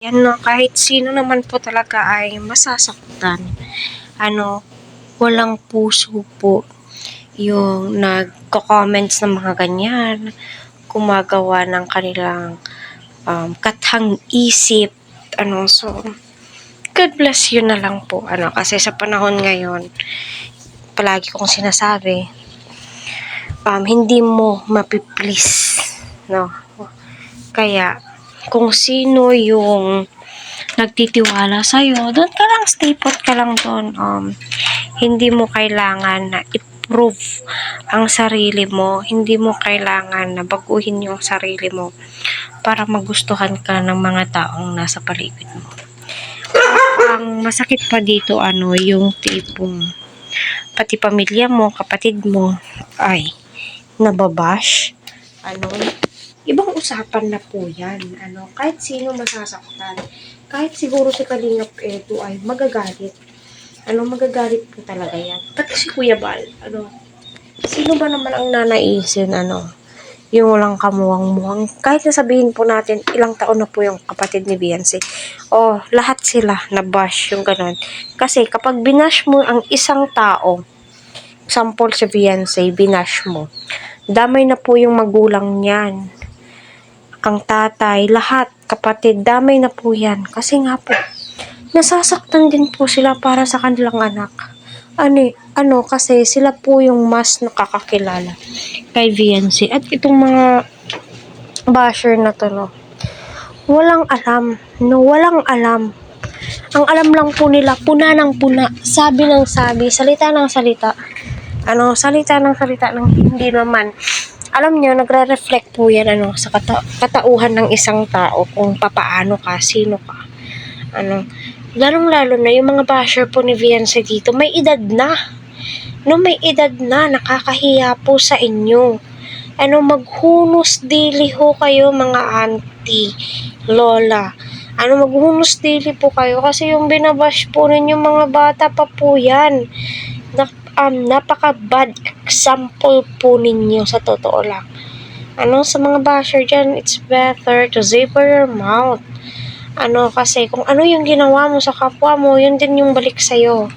Yan 'no, kahit sino naman po talaga ay masasaktan. Walang puso po yung nagko-comments ng mga ganyan, gumagawa ng kanilang kathang isip. So, God bless you na lang po. Kasi sa panahon ngayon, palagi kong sinasabi, hindi mo mapiplease, no? Kaya, kung sino yung nagtitiwala sa'yo, doon ka lang, stay put ka lang doon. Hindi mo kailangan na i-prove ang sarili mo. Hindi mo kailangan na baguhin yung sarili mo para magustuhan ka ng mga taong nasa paligid mo. Ang masakit pa dito, yung tipong pati pamilya mo, kapatid mo, ay nababash. Ibang usapan na po yan. Kahit sino masasaktan. Kahit siguro si Kalingap Edu ay magagalit. Magagalit po talaga yan. Pati si Kuya Bal. Sino ba naman ang nanaisin, yung walang kamuwang-muwang. Kahit nasabihin po natin, ilang taon na po yung kapatid ni Beyonce. Lahat sila na-bash yung ganun. Kasi kapag binash mo ang isang tao, example si Beyonce, binash mo, damay na po yung magulang niyan. Ang tatay, lahat, kapatid, damay na po yan. Kasi nga po, nasasaktan din po sila para sa kanilang anak. Kasi sila po yung mas nakakakilala kay Beyonce. At itong mga basher na to, walang alam. Ang alam lang po nila, puna ng puna, sabi ng sabi, salita ng salita. Salita ng salita ng hindi naman. Alam nyo, nagre-reflect po yan sa katauhan ng isang tao kung papaano ka, sino ka. Lalong-lalo na yung mga basher po ni Beyonce dito, may edad na. May edad na, nakakahiya po sa inyo. Maghunos dili ho kayo mga auntie, lola. Maghunos dili po kayo kasi yung binabash po ninyo mga bata pa po yan. Napaka-bad example po ninyo sa totoo lang. Sa mga basher dyan, it's better to zipper your mouth. Kasi kung ano yung ginawa mo sa kapwa mo, yun din yung balik sa'yo.